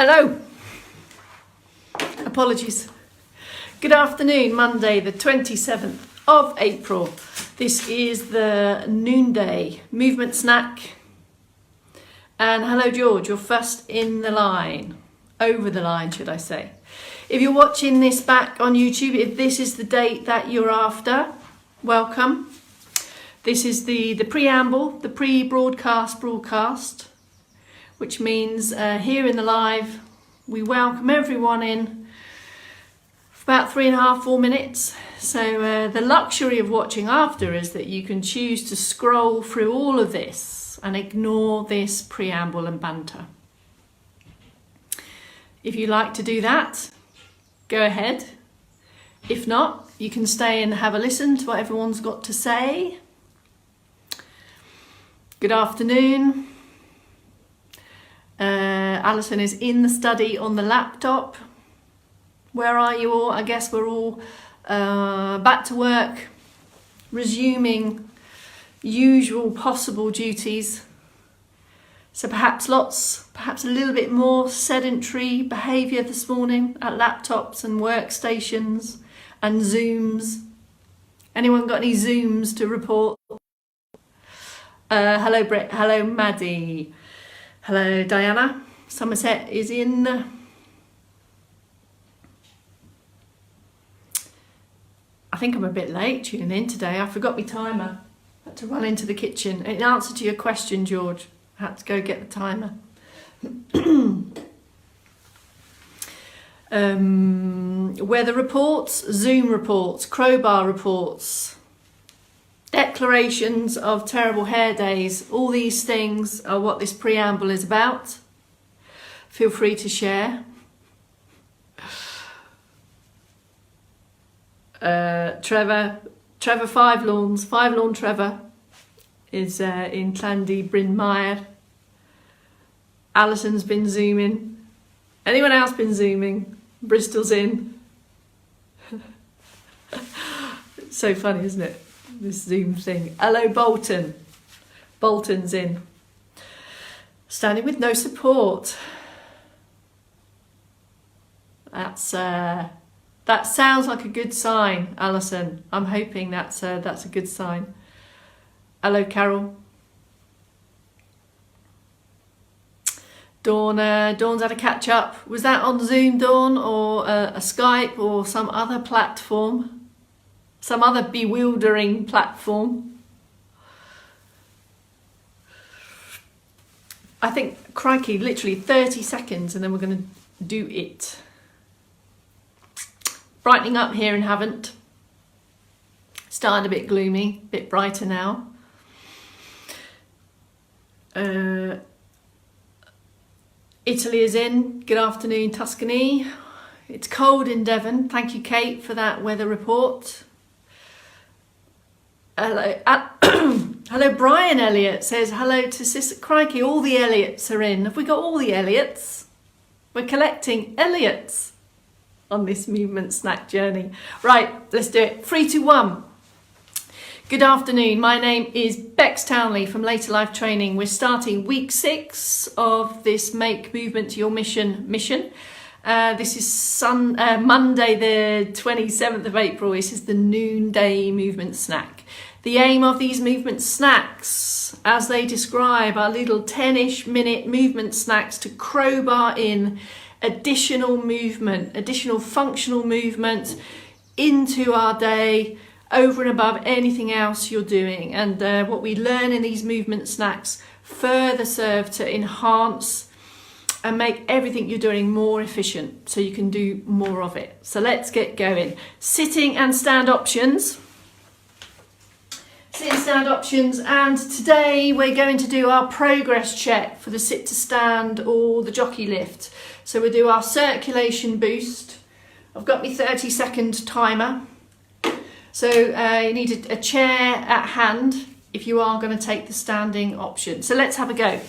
Hello. Apologies. Good afternoon, Monday the 27th of April. This is the noonday movement snack. And hello George, you're first in the line. Over the line, should I say. If you're watching this back on YouTube, if this is the date that you're after, welcome. This is the preamble, the broadcast, which means here in the live, we welcome everyone in for about 3.5-4 minutes. So the luxury of watching after is that you can choose to scroll through all of this and ignore this preamble and banter. If you like to do that, go ahead. If not, you can stay and have a listen to what everyone's got to say. Good afternoon. Alison is in the study on the laptop. Where are you all? I guess we're all back to work, resuming usual possible duties. So perhaps a little bit more sedentary behaviour this morning at laptops and workstations and Zooms. Anyone got any Zooms to report? Hello Brett, hello Maddie, hello Diana. Somerset is in. I think I'm a bit late tuning in today. I forgot my timer. I had to run into the kitchen. In answer to your question, George, I had to go get the timer. Weather reports, Zoom reports, crowbar reports, declarations of terrible hair days. All these things are what this preamble is about. Feel free to share. Trevor Five Lawn Trevor is in Llandy Bryn Mawr. Alison's been zooming. Anyone else been zooming? Bristol's in. It's so funny, isn't it? This Zoom thing. Hello Bolton. Bolton's in. Standing with no support. That sounds like a good sign, Alison. I'm hoping that's a good sign. Hello, Carol. Dawn's had a catch up. Was that on Zoom, Dawn, or a Skype, or some other platform? Some other bewildering platform? I think, crikey, literally 30 seconds, and then we're going to do it. Brightening up here in Havant. Starting a bit gloomy, a bit brighter now. Italy is in. Good afternoon, Tuscany. It's cold in Devon. Thank you, Kate, for that weather report. Hello, hello, Brian Elliott says hello to Sis. Crikey, all the Elliots are in. Have we got all the Elliots? We're collecting Elliots on this movement snack journey. Right, let's do it. 3, 2, 1. Good afternoon. My name is Bex Townley from Later Life Training. We're starting week 6 of this Make Movement to Your Mission. This is Monday the 27th of April. This is the noonday movement snack. The aim of these movement snacks, as they describe, are little 10-ish minute movement snacks to crowbar in additional movement, additional functional movement into our day, over and above anything else you're doing. And what we learn in these movement snacks further serve to enhance and make everything you're doing more efficient, so you can do more of it. So let's get going. Sitting and stand options. Sit and stand options, and today we're going to do our progress check for the sit to stand or the jockey lift. So we'll do our circulation boost. I've got my 30-second timer. So you need a chair at hand if you are going to take the standing option. So let's have a go.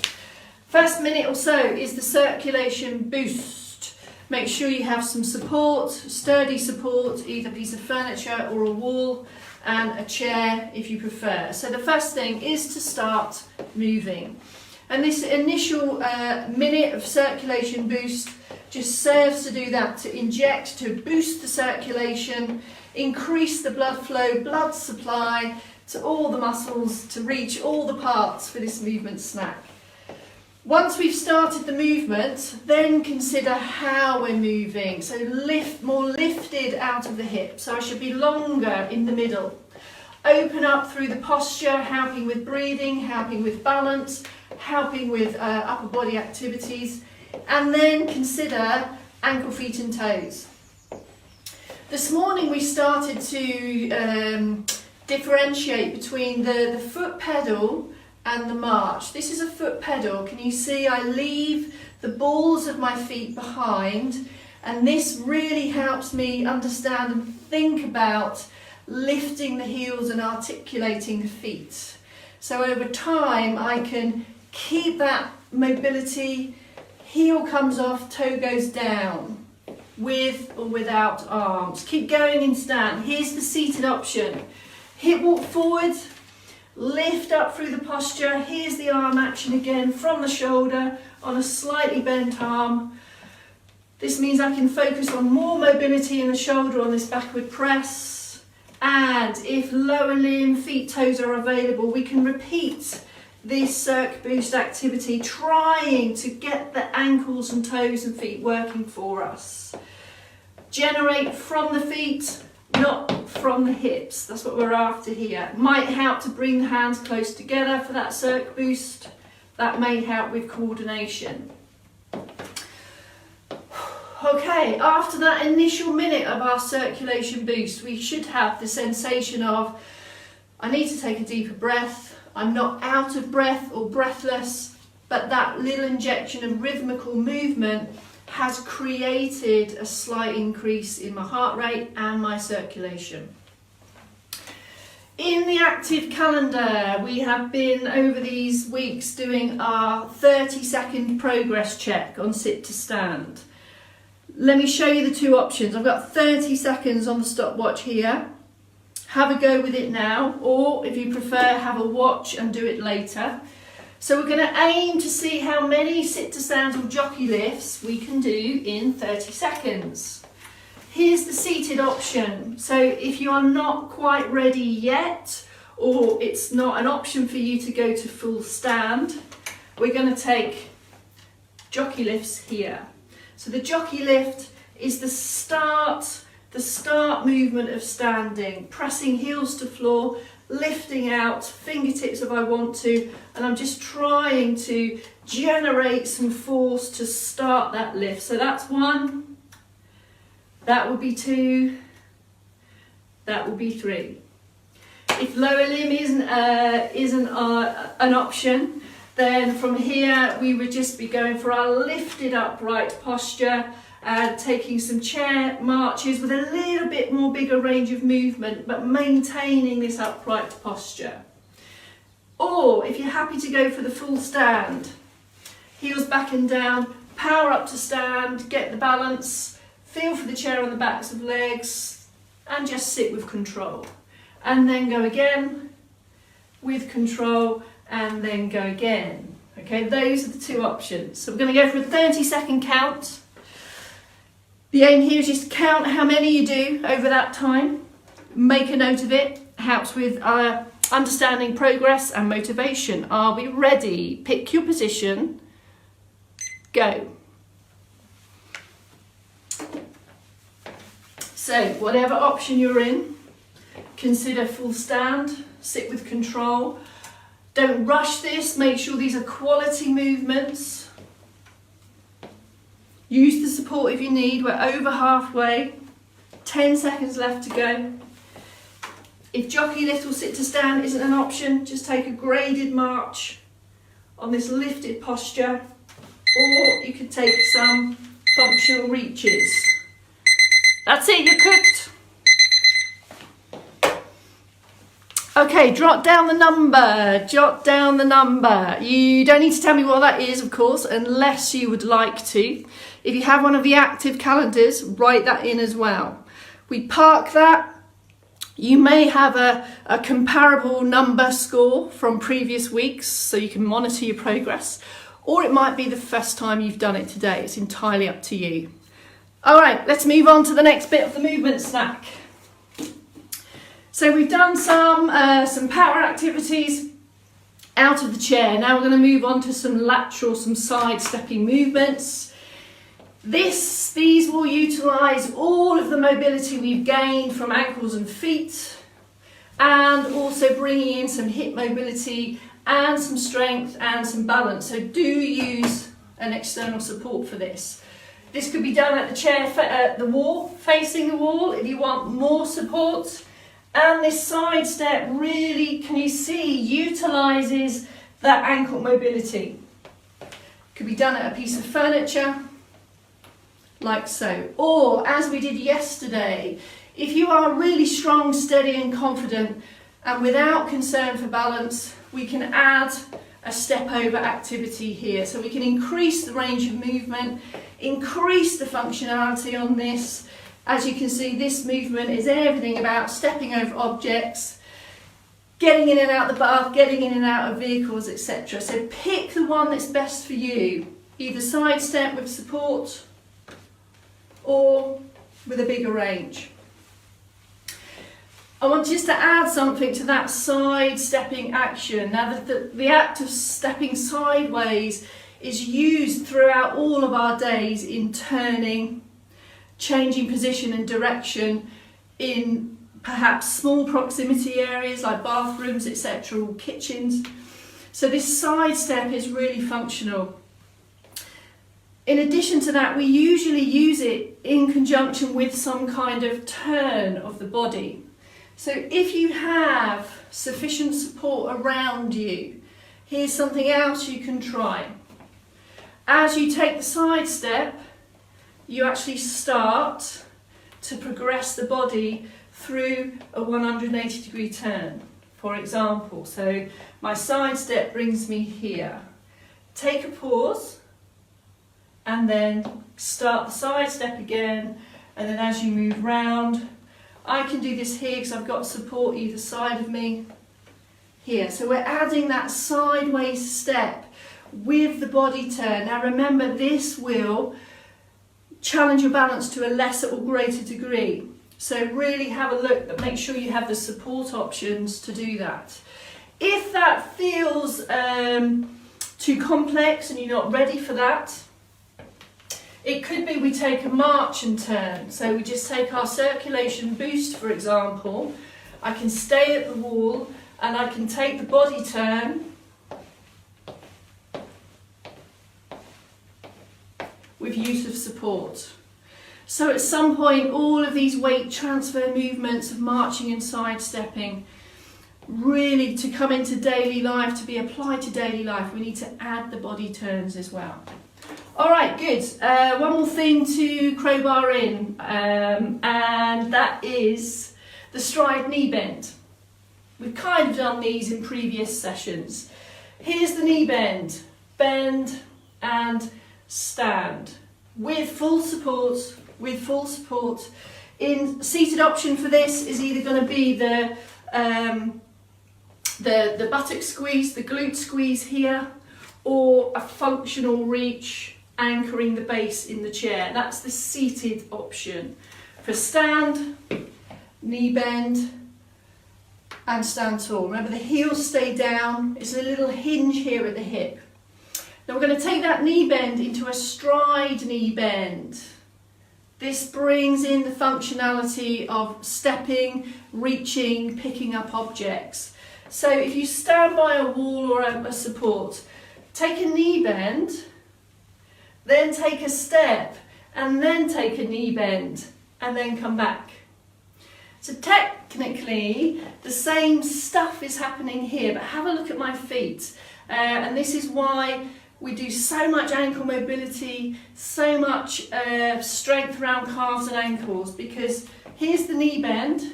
First minute or so is the circulation boost. Make sure you have some support, sturdy support, either a piece of furniture or a wall, and a chair if you prefer. So the first thing is to start moving. And this initial minute of circulation boost just serves to do that, to inject, to boost the circulation, increase the blood flow, blood supply to all the muscles, to reach all the parts for this movement snack. Once we've started the movement, then consider how we're moving. So more lifted out of the hip. So I should be longer in the middle. Open up through the posture, helping with breathing, helping with balance, helping with upper body activities. And then consider ankle, feet and toes. This morning we started to differentiate between the foot pedal and the march. This is a foot pedal. Can you see I leave the balls of my feet behind, and this really helps me understand and think about lifting the heels and articulating the feet. So over time I can keep that mobility, heel comes off, toe goes down, with or without arms. Keep going in stand. Here's the seated option. Hip walk forward, lift up through the posture. Here's the arm action again from the shoulder on a slightly bent arm. This means I can focus on more mobility in the shoulder on this backward press. And if lower limb, feet, toes are available, we can repeat this circ boost activity, trying to get the ankles and toes and feet working for us. Generate from the feet, not from the hips. That's what we're after here. Might help to bring the hands close together for that circ boost. That may help with coordination. Okay, after that initial minute of our circulation boost, we should have the sensation of, I need to take a deeper breath. I'm not out of breath or breathless, but that little injection of rhythmical movement has created a slight increase in my heart rate and my circulation. In the active calendar, we have been over these weeks doing our 30-second progress check on sit to stand. Let me show you the two options. I've got 30 seconds on the stopwatch here. Have a go with it now, or if you prefer, have a watch and do it later. So we're going to aim to see how many sit to stands or jockey lifts we can do in 30 seconds. Here's the seated option. So if you are not quite ready yet, or it's not an option for you to go to full stand, we're going to take jockey lifts here. So the jockey lift is the start movement of standing, pressing heels to floor, lifting out, fingertips if I want to, and I'm just trying to generate some force to start that lift. So that's one, that would be two, that would be three. If lower limb isn't an option, then from here we would just be going for our lifted upright posture and taking some chair marches with a little bit more bigger range of movement, but maintaining this upright posture. Or if you're happy to go for the full stand, heels back and down, power up to stand, get the balance, feel for the chair on the backs of legs, and just sit with control. And then go again with control, and then go again. Okay, those are the two options. So we're going to go for a 30-second count. The aim here is just to count how many you do over that time. Make a note of it. Helps with understanding progress and motivation. Are we ready? Pick your position. Go. So whatever option you're in, consider full stand, sit with control. Don't rush this, make sure these are quality movements. Use the support if you need. We're over halfway. 10 seconds left to go. If jockey lift or sit to stand isn't an option, just take a graded march on this lifted posture, or you could take some functional reaches. That's it, you're cooked. Okay, jot down the number. You don't need to tell me what that is, of course, unless you would like to. If you have one of the active calendars, write that in as well. We park that You may have a comparable number score from previous weeks, so you can monitor your progress, or it might be the first time you've done it today. It's entirely up to you. All right, let's move on to the next bit of the movement snack. So we've done some power activities out of the chair. Now we're going to move on to some lateral, some sidestepping movements. These will utilise all of the mobility we've gained from ankles and feet, and also bringing in some hip mobility and some strength and some balance. So do use an external support for this. This could be done at the chair, at the wall, facing the wall if you want more support. And this side step really, can you see, utilises that ankle mobility. Could be done at a piece of furniture, like so. Or, as we did yesterday, if you are really strong, steady and confident and without concern for balance, we can add a step over activity here. So we can increase the range of movement, increase the functionality on this. As you can see, this movement is everything about stepping over objects, getting in and out the bath, getting in and out of vehicles, etc. So pick the one that's best for you, either side step with support or with a bigger range. I want just to add something to that side stepping action. Now the act of stepping sideways is used throughout all of our days in turning, changing position and direction in perhaps small proximity areas like bathrooms, etc., or kitchens. So this side step is really functional. In addition to that, we usually use it in conjunction with some kind of turn of the body. So if you have sufficient support around you, here's something else you can try. As you take the side step, you actually start to progress the body through a 180-degree turn, for example. So my side step brings me here. Take a pause and then start the side step again, and then as you move round, I can do this here because I've got support either side of me here. So we're adding that sideways step with the body turn. Now remember, this will challenge your balance to a lesser or greater degree. So really have a look, but make sure you have the support options to do that. If that feels too complex and you're not ready for that, it could be we take a march and turn. So we just take our circulation boost, for example. I can stay at the wall and I can take the body turn with use of support. So at some point, all of these weight transfer movements of marching and sidestepping, really to come into daily life, to be applied to daily life, we need to add the body turns as well. All right, good. One more thing to crowbar in, and that is the stride knee bend. We've kind of done these in previous sessions. Here's the knee bend, bend and stand with full support. In seated option for this is either going to be the buttock squeeze, the glute squeeze here, or a functional reach anchoring the base in the chair. That's the seated option. For stand, knee bend and stand tall. Remember, the heels stay down. It's a little hinge here at the hip. Now we're going to take that knee bend into a stride knee bend. This brings in the functionality of stepping, reaching, picking up objects. So if you stand by a wall or a support, take a knee bend, then take a step, and then take a knee bend, and then come back. So technically, the same stuff is happening here, but have a look at my feet. And this is why we do so much ankle mobility, so much strength around calves and ankles, because here's the knee bend,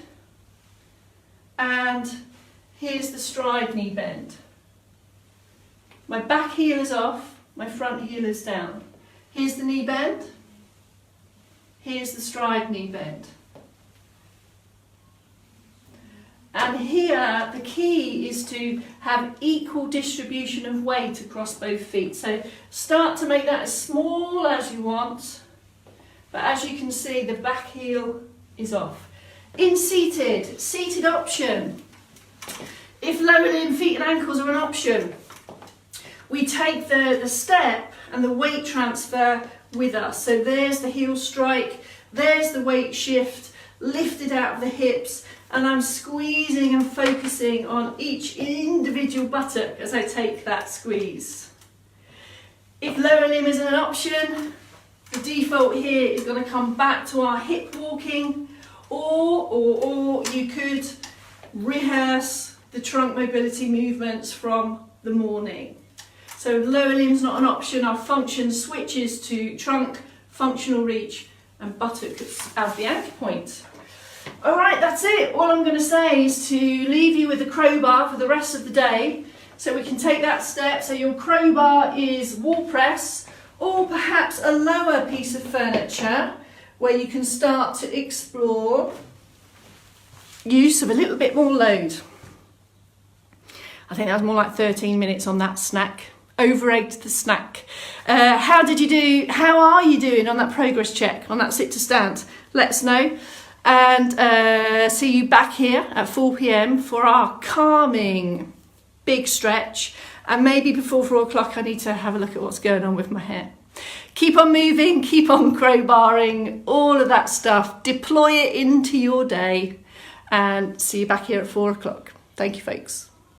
and here's the stride knee bend. My back heel is off, my front heel is down. Here's the knee bend, here's the stride knee bend. And here, the key is to have equal distribution of weight across both feet. So start to make that as small as you want. But as you can see, the back heel is off. In seated option. If lower limb, feet and ankles are an option, we take the step and the weight transfer with us. So there's the heel strike, there's the weight shift, lifted out of the hips, and I'm squeezing and focusing on each individual buttock as I take that squeeze. If lower limb isn't an option, the default here is going to come back to our hip walking, or you could rehearse the trunk mobility movements from the morning. So if lower limb's not an option, our function switches to trunk, functional reach, and buttocks as the anchor point. All right, that's it. All I'm going to say is to leave you with the crowbar for the rest of the day, so we can take that step. So your crowbar is wall press, or perhaps a lower piece of furniture where you can start to explore use of a little bit more load. I think that was more like 13 minutes on that snack. Over-egged the snack. How did you do? How are you doing on that progress check, on that sit to stand? Let us know. And see you back here at 4 p.m. for our calming big stretch. And maybe before 4 o'clock I need to have a look at what's going on with my hair. Keep on moving, keep on crowbarring, all of that stuff. Deploy it into your day, and see you back here at 4 o'clock. Thank you, folks.